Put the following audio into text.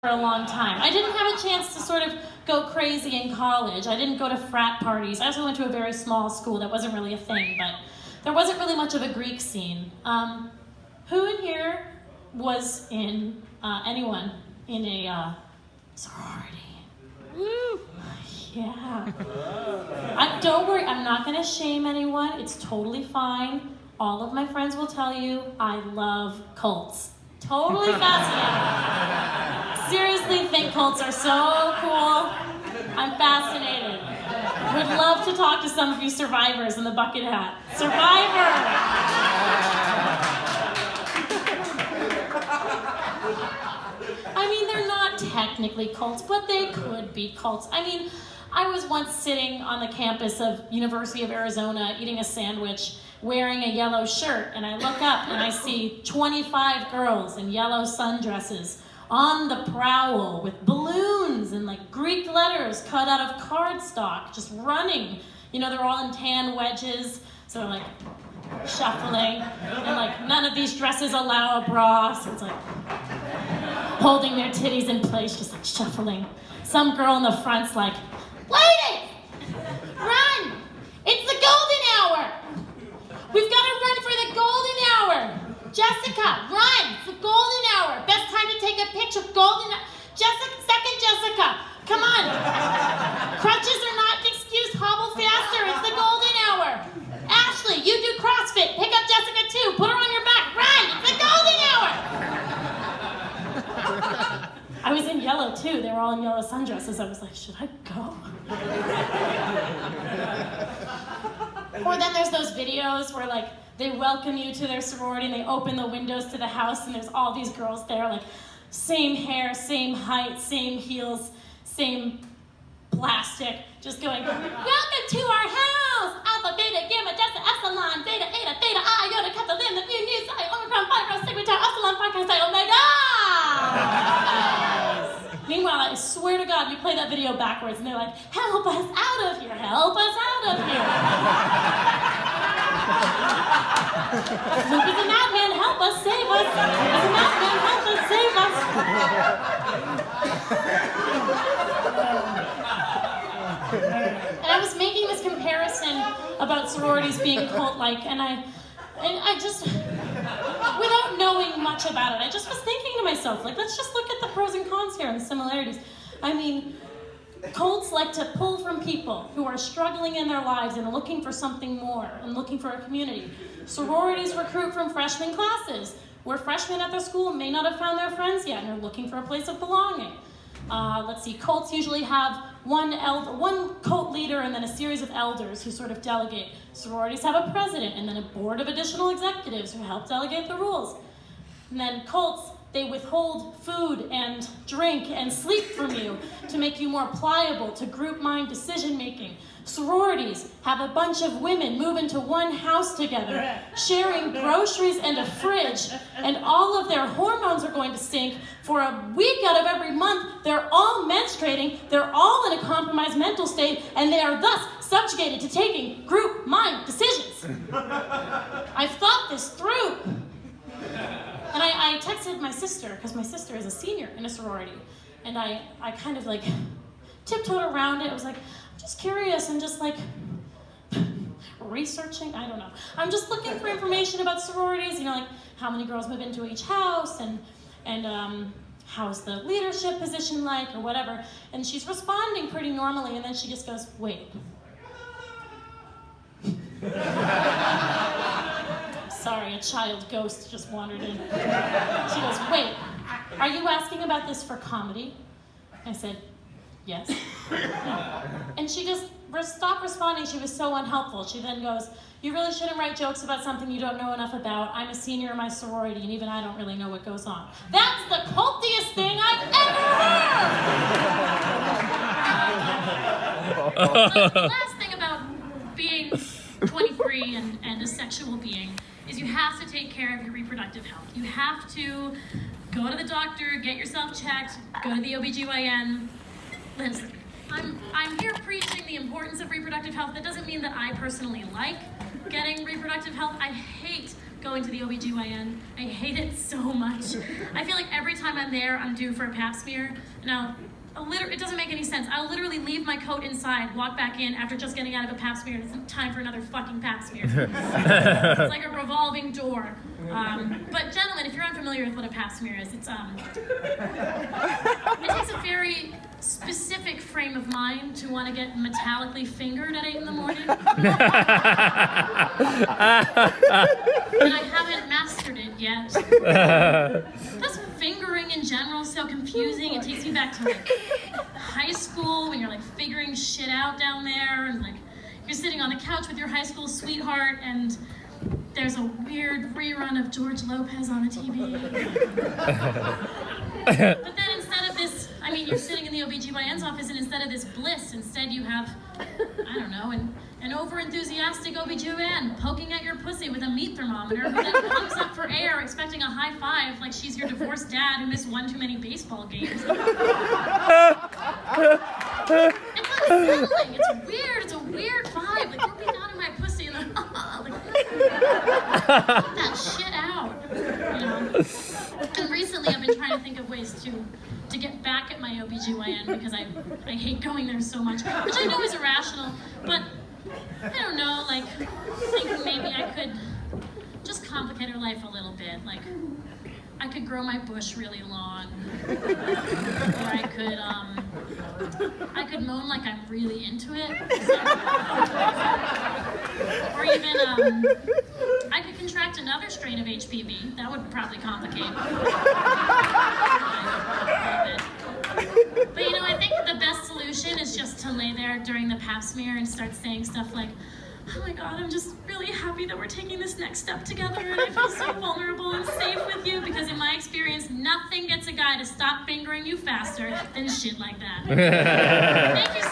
for a long time. I didn't have a chance to sort of go crazy in college. I didn't go to frat parties. I also went to a very small school that wasn't really a thing, but there wasn't really much of a Greek scene. Who in here was in, anyone in a sorority? Woo! Yeah. Don't worry, I'm not going to shame anyone. It's totally fine. All of my friends will tell you I love cults. Totally fascinating. Seriously think cults are so cool. I'm fascinated. Would love to talk to some of you survivors in the bucket hat. Survivor! I mean, they're not technically cults, but they could be cults. I mean, I was once sitting on the campus of University of Arizona eating a sandwich, wearing a yellow shirt, and I look up and I see 25 girls in yellow sundresses on the prowl with balloons and like Greek letters cut out of cardstock, just running. You know, they're all in tan wedges, so they're like shuffling, and like none of these dresses allow a bra, so it's like holding their titties in place, just like shuffling. Some girl in the front's like, "Ladies, run! It's the golden hour! We've got to run for the golden hour! Jessica, run! It's the golden hour! Best time to take a picture, second Jessica, come on! Crutches are not an excuse, hobble faster, it's the golden hour! Ashley, you do CrossFit, pick up Jessica too, put her on your back, run! It's the golden hour! I was in yellow too, they were all in yellow sundresses. I was like, should I go? Or then there's those videos where like they welcome you to their sorority and they open the windows to the house and there's all these girls there, like same hair, same height, same heels, same plastic, just going, "Welcome to our house! Alpha, beta, gamma, delta, epsilon, beta, eta, theta, iota, kappa, lambda, mu, nu, psi, omicron, pi, rho, sigma, tau, epsilon, pi, chi, psi, omega!" Meanwhile, I swear to God, we play that video backwards and they're like, "Help us out of here, help us out of here." Luke is a madman, help us, save us. Luke is a madman, help us, save us. And I was making this comparison about sororities being cult-like, and I just, without knowing much about it, I just was thinking to myself, like, let's just look at the pros and cons here and the similarities. I mean, cults like to pull from people who are struggling in their lives and looking for something more and looking for a community. Sororities recruit from freshman classes, where freshmen at their school may not have found their friends yet and are looking for a place of belonging. Let's see, cults usually have one cult leader and then a series of elders who sort of delegate. Sororities have a president and then a board of additional executives who help delegate the rules. And then cults, they withhold food and drink and sleep from you to make you more pliable to group mind decision making. Sororities have a bunch of women move into one house together, sharing groceries and a fridge, and all of their hormones are going to sink. For a week out of every month, they're all menstruating, they're all in a compromised mental state, and they are thus subjugated to taking group mind decisions. I've thought this through. And I texted my sister, because my sister is a senior in a sorority, and I kind of like tiptoed around it. I was like, I'm just curious and just like researching, I don't know. I'm just looking for information about sororities, you know, like how many girls move into each house and how's the leadership position like or whatever. And she's responding pretty normally, and then she just goes, "Wait." Sorry, a child ghost just wandered in. She goes, "Wait, are you asking about this for comedy?" I said, "Yes." And she just stopped responding. She was so unhelpful. She then goes, "You really shouldn't write jokes about something you don't know enough about. I'm a senior in my sorority, and even I don't really know what goes on." That's the cultiest thing I've ever heard! The last thing about being 23 and a sexual being is you have to take care of your reproductive health. You have to go to the doctor, get yourself checked, go to the OBGYN. Listen, I'm here preaching the importance of reproductive health. That doesn't mean that I personally like getting reproductive health. I hate going to the OBGYN. I hate it so much. I feel like every time I'm there, I'm due for a pap smear. Now, it doesn't make any sense. I'll literally leave my coat inside, walk back in after just getting out of a pap smear, and it's time for another fucking pap smear. It's like a revolving door. But gentlemen, if you're unfamiliar with what a pap smear is, it takes a very specific frame of mind to want to get metallically fingered at 8 in the morning. And I haven't mastered it yet. Just fingering in general is so confusing. It takes me back to like high school when you're like figuring shit out down there, and like you're sitting on the couch with your high school sweetheart, and there's a weird rerun of George Lopez on the TV. But then instead of this, I mean, you're sitting in the OBGYN's office, and instead of this bliss, instead you have, I don't know, an over-enthusiastic OBGYN poking at your pussy with a meat thermometer, who then comes up for air expecting a high five like she's your divorced dad who missed one too many baseball games. It's unsettling. It's weird. It's a weird vibe. Like, you're being out of my pussy, and like, put that shit out. You know? And recently I've been trying to think of ways to get back at my OBGYN because I hate going there so much, which I know is irrational, but I don't know, like, I think maybe I could just complicate her life a little bit. Like, I could grow my bush really long, or I could moan like I'm really into it, or even, I could contract another strain of HPV. That would probably complicate a bit. But you know, I think the best solution is just to lay there during the pap smear and start saying stuff like, oh my God, I'm just really happy that we're taking this next step together, and I feel so vulnerable and safe with you, because in my experience, nothing gets a guy to stop fingering you faster than shit like that. Thank you